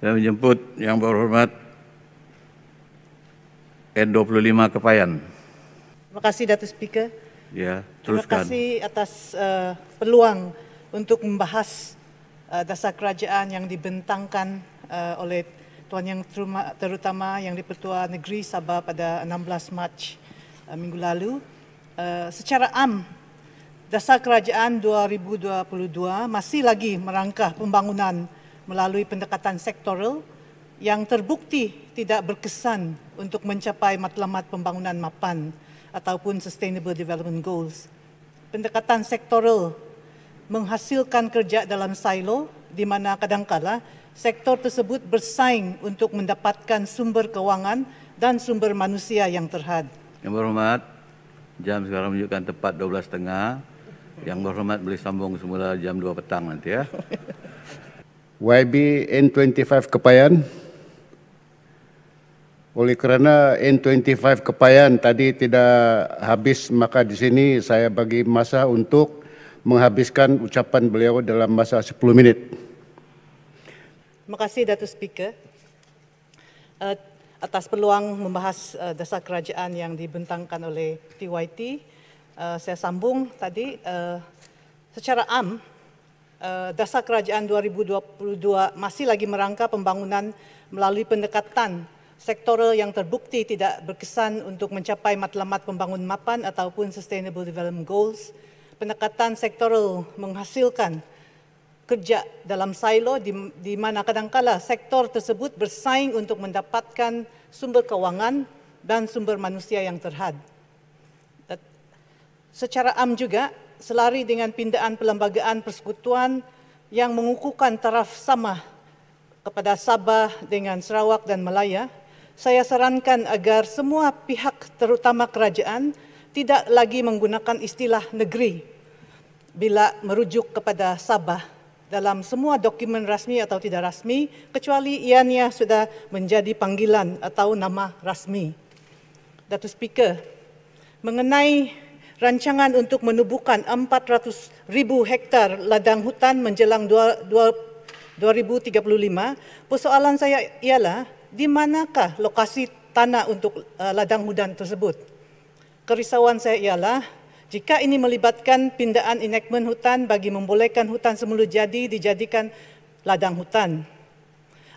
Saya menjemput yang berhormat N25 Kepayan. Terima kasih Datuk Speaker. Ya, Terima teruskan. kasih atas peluang untuk membahas dasar kerajaan yang dibentangkan oleh Tuan Yang Terutama Yang di-Pertua Negeri Sabah pada 16 Mac minggu lalu. Secara am, dasar kerajaan 2022 masih lagi merangkah pembangunan melalui pendekatan sektoral yang terbukti tidak berkesan untuk mencapai matlamat pembangunan mapan ataupun Sustainable Development Goals. Pendekatan sektoral menghasilkan kerja dalam silo di mana kadangkala sektor tersebut bersaing untuk mendapatkan sumber kewangan dan sumber manusia yang terhad. Yang berhormat, jam sekarang menunjukkan tepat 12.30. Yang berhormat boleh sambung semula jam 2 petang nanti ya. YB N25 Kepayan. Oleh kerana N25 Kepayan tadi tidak habis, maka di sini saya bagi masa untuk menghabiskan ucapan beliau dalam masa 10 minit. Terima kasih Datuk Speaker atas peluang membahas dasar kerajaan yang dibentangkan oleh TYT. Saya sambung tadi, secara am, dasar kerajaan 2022 masih lagi merangka pembangunan melalui pendekatan sektoral yang terbukti tidak berkesan untuk mencapai matlamat pembangunan mapan ataupun Sustainable Development Goals. Pendekatan sektoral menghasilkan kerja dalam silo di mana kadangkala sektor tersebut bersaing untuk mendapatkan sumber kewangan dan sumber manusia yang terhad. Secara am juga, selari dengan pindaan perlembagaan persekutuan yang mengukuhkan taraf sama kepada Sabah dengan Sarawak dan Malaya, saya sarankan agar semua pihak terutama kerajaan tidak lagi menggunakan istilah negeri bila merujuk kepada Sabah dalam semua dokumen rasmi atau tidak rasmi, kecuali ianya sudah menjadi panggilan atau nama rasmi. Datuk Speaker, mengenai rancangan untuk menubuhkan 400,000 hektar ladang hutan menjelang 2035, persoalan saya ialah di manakah lokasi tanah untuk ladang hutan tersebut? Kerisauan saya ialah jika ini melibatkan pindaan enactment hutan bagi membolehkan hutan semula jadi dijadikan ladang hutan.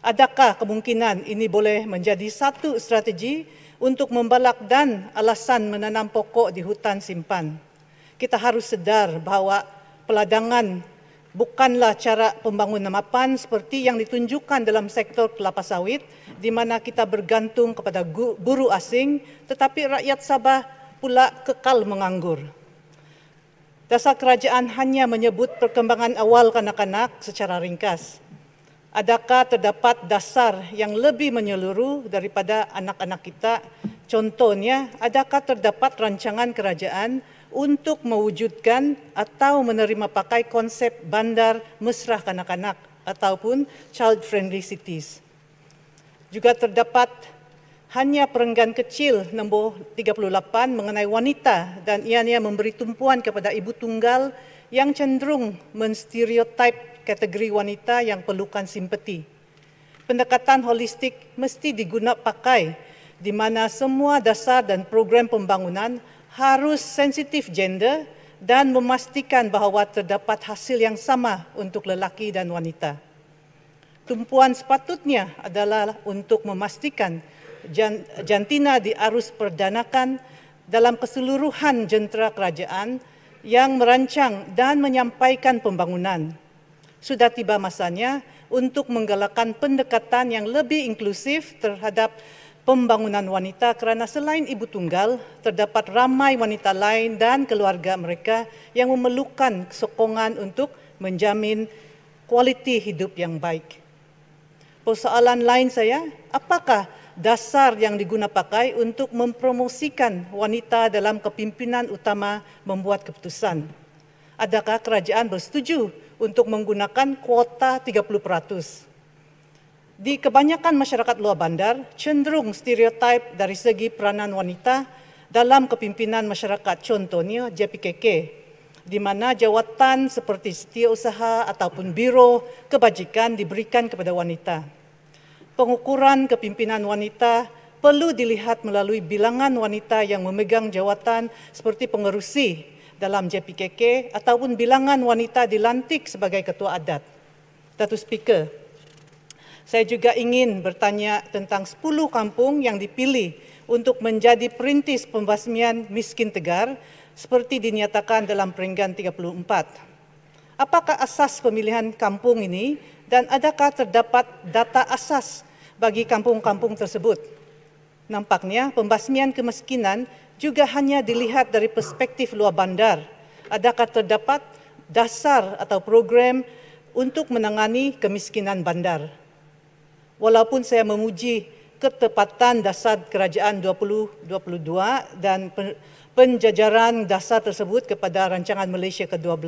Adakah kemungkinan ini boleh menjadi satu strategi untuk membalak dan alasan menanam pokok di hutan simpan? Kita harus sedar bahawa peladangan bukanlah cara pembangunan mapan seperti yang ditunjukkan dalam sektor kelapa sawit di mana kita bergantung kepada buruh asing tetapi rakyat Sabah pula kekal menganggur. Dasar kerajaan hanya menyebut perkembangan awal kanak-kanak secara ringkas. Adakah terdapat dasar yang lebih menyeluruh daripada anak-anak kita? Contohnya, adakah terdapat rancangan kerajaan untuk mewujudkan atau menerima pakai konsep bandar mesra kanak-kanak ataupun child-friendly cities? Juga terdapat hanya perenggan kecil nombor 38 mengenai wanita dan ianya memberi tumpuan kepada ibu tunggal yang cenderung menstereotip kategori wanita yang perlukan simpati. Pendekatan holistik mesti digunakan pakai di mana semua dasar dan program pembangunan harus sensitif gender dan memastikan bahawa terdapat hasil yang sama untuk lelaki dan wanita. Tumpuan sepatutnya adalah untuk memastikan jantina diarus perdanakan dalam keseluruhan jentera kerajaan yang merancang dan menyampaikan pembangunan. Sudah tiba masanya untuk menggalakkan pendekatan yang lebih inklusif terhadap pembangunan wanita kerana selain ibu tunggal, terdapat ramai wanita lain dan keluarga mereka yang memerlukan sokongan untuk menjamin kualiti hidup yang baik. Persoalan lain saya, apakah dasar yang digunakan pakai untuk mempromosikan wanita dalam kepimpinan utama membuat keputusan? Adakah kerajaan bersetuju untuk menggunakan kuota 30%? Di kebanyakan masyarakat luar bandar, cenderung stereotip dari segi peranan wanita dalam kepimpinan masyarakat, contohnya JPKK, di mana jawatan seperti setiausaha ataupun biro kebajikan diberikan kepada wanita. pengukuran kepimpinan wanita perlu dilihat melalui bilangan wanita yang memegang jawatan seperti pengerusi dalam JPKK ataupun bilangan wanita dilantik sebagai ketua adat. Datuk Speaker, saya juga ingin bertanya tentang 10 kampung yang dipilih untuk menjadi perintis pembasmian miskin tegar seperti dinyatakan dalam peringgan 34. Apakah asas pemilihan kampung ini dan adakah terdapat data asas bagi kampung-kampung tersebut? Nampaknya pembasmian kemiskinan juga hanya dilihat dari perspektif luar bandar. Adakah terdapat dasar atau program untuk menangani kemiskinan bandar? Walaupun saya memuji ketepatan dasar kerajaan 2022 dan penjajaran dasar tersebut kepada rancangan Malaysia ke-12,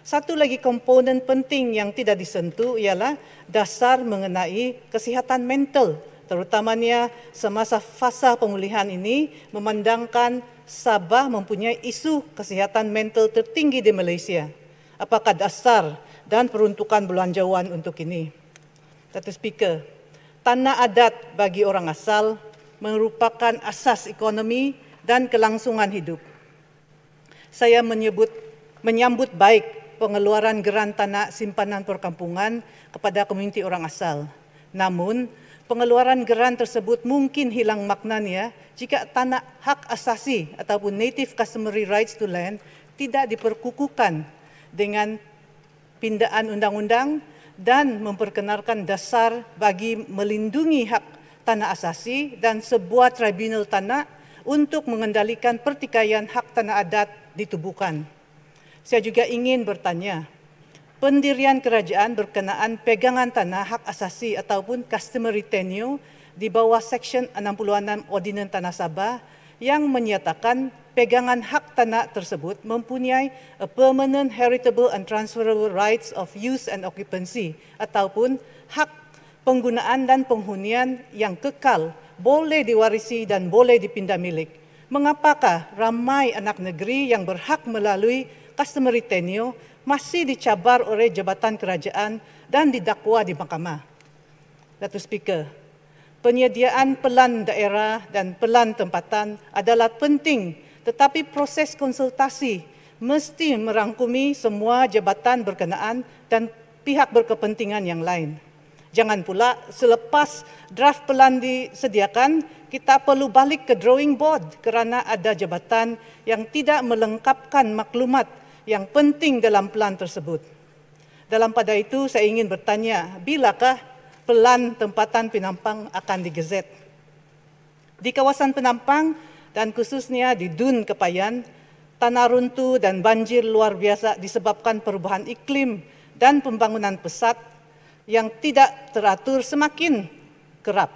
satu lagi komponen penting yang tidak disentuh ialah dasar mengenai kesihatan mental, terutamanya semasa fasa pemulihan ini memandangkan Sabah mempunyai isu kesihatan mental tertinggi di Malaysia. Apakah dasar dan peruntukan belanjawan untuk ini? Datuk Speaker, tanah adat bagi orang asal merupakan asas ekonomi dan kelangsungan hidup. Saya menyambut baik pengeluaran geran tanah simpanan perkampungan kepada komuniti orang asal. Namun, pengeluaran geran tersebut mungkin hilang maknanya jika tanah hak asasi ataupun native customary rights to land tidak diperkukuhkan dengan pindaan undang-undang dan memperkenalkan dasar bagi melindungi hak tanah asasi dan sebuah tribunal tanah untuk mengendalikan pertikaian hak tanah adat ditubuhkan. Saya juga ingin bertanya, pendirian kerajaan berkenaan pegangan tanah hak asasi ataupun customary tenure di bawah Seksyen 66 Ordinans Tanah Sabah yang menyatakan pegangan hak tanah tersebut mempunyai a permanent heritable and transferable rights of use and occupancy ataupun hak penggunaan dan penghunian yang kekal, boleh diwarisi dan boleh dipindah milik. Mengapakah ramai anak negeri yang berhak melalui customary tenure masih dicabar oleh jabatan kerajaan dan didakwa di mahkamah? Datuk Speaker, penyediaan pelan daerah dan pelan tempatan adalah penting, tetapi proses konsultasi mesti merangkumi semua jabatan berkenaan dan pihak berkepentingan yang lain. Jangan pula selepas draft pelan disediakan, kita perlu balik ke drawing board kerana ada jabatan yang tidak melengkapkan maklumat yang penting dalam pelan tersebut. Dalam pada itu, saya ingin bertanya, bilakah pelan tempatan Penampang akan digezet? Di kawasan Penampang dan khususnya di Dun Kepayan, tanah runtuh dan banjir luar biasa disebabkan perubahan iklim dan pembangunan pesat yang tidak teratur semakin kerap.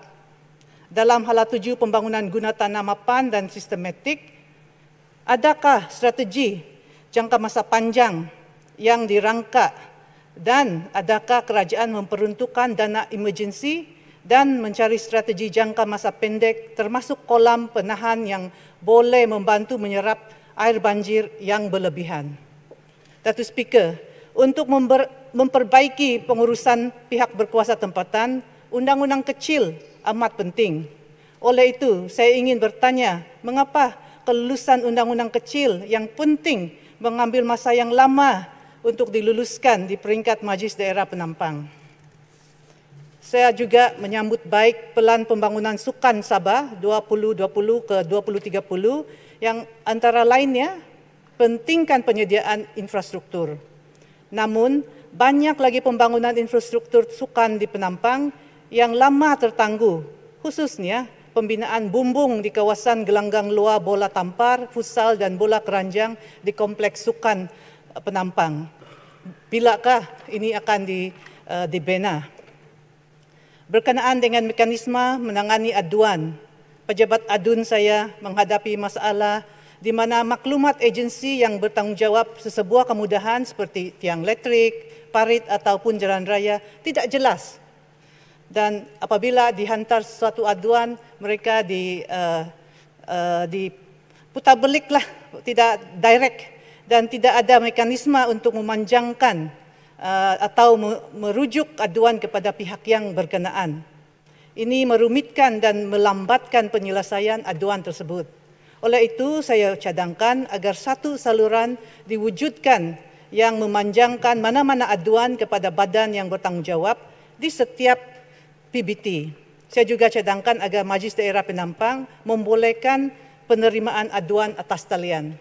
Dalam hala tuju pembangunan guna tanah mapan dan sistematik, adakah strategi jangka masa panjang yang dirangka dan adakah kerajaan memperuntukkan dana emergency dan mencari strategi jangka masa pendek termasuk kolam penahan yang boleh membantu menyerap air banjir yang berlebihan? Datuk Speaker, untuk memperbaiki pengurusan pihak berkuasa tempatan, undang-undang kecil amat penting. Oleh itu, saya ingin bertanya, mengapa kelulusan undang-undang kecil yang penting mengambil masa yang lama untuk diluluskan di peringkat Majlis Daerah Penampang? Saya juga menyambut baik pelan pembangunan sukan Sabah 2020 ke 2030 yang antara lainnya pentingkan penyediaan infrastruktur. Namun, banyak lagi pembangunan infrastruktur sukan di Penampang yang lama tertangguh, khususnya pembinaan bumbung di kawasan gelanggang luar bola tampar, futsal dan bola keranjang di kompleks sukan Penampang. Bilakah ini akan dibina? Berkenaan dengan mekanisme menangani aduan, pejabat adun saya menghadapi masalah di mana maklumat agensi yang bertanggungjawab sesebuah kemudahan seperti tiang elektrik, parit ataupun jalan raya tidak jelas. Dan apabila dihantar sesuatu aduan, mereka diputar beliklah, tidak direct dan tidak ada mekanisme untuk memanjangkan atau merujuk aduan kepada pihak yang berkenaan. Ini merumitkan dan melambatkan penyelesaian aduan tersebut. Oleh itu, saya cadangkan agar satu saluran diwujudkan yang memanjangkan mana-mana aduan kepada badan yang bertanggungjawab di setiap PBT. Saya juga cadangkan agar Majlis Daerah Penampang membolehkan penerimaan aduan atas talian.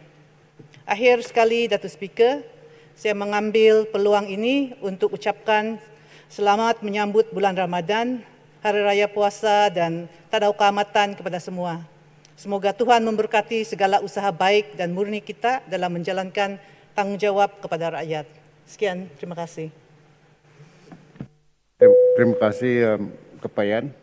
Akhir sekali, Datuk Speaker, saya mengambil peluang ini untuk ucapkan selamat menyambut bulan Ramadan, Hari Raya Puasa dan Tadau Keamatan kepada semua. Semoga Tuhan memberkati segala usaha baik dan murni kita dalam menjalankan tanggungjawab kepada rakyat. Sekian, terima kasih. Terima kasih Kepayan.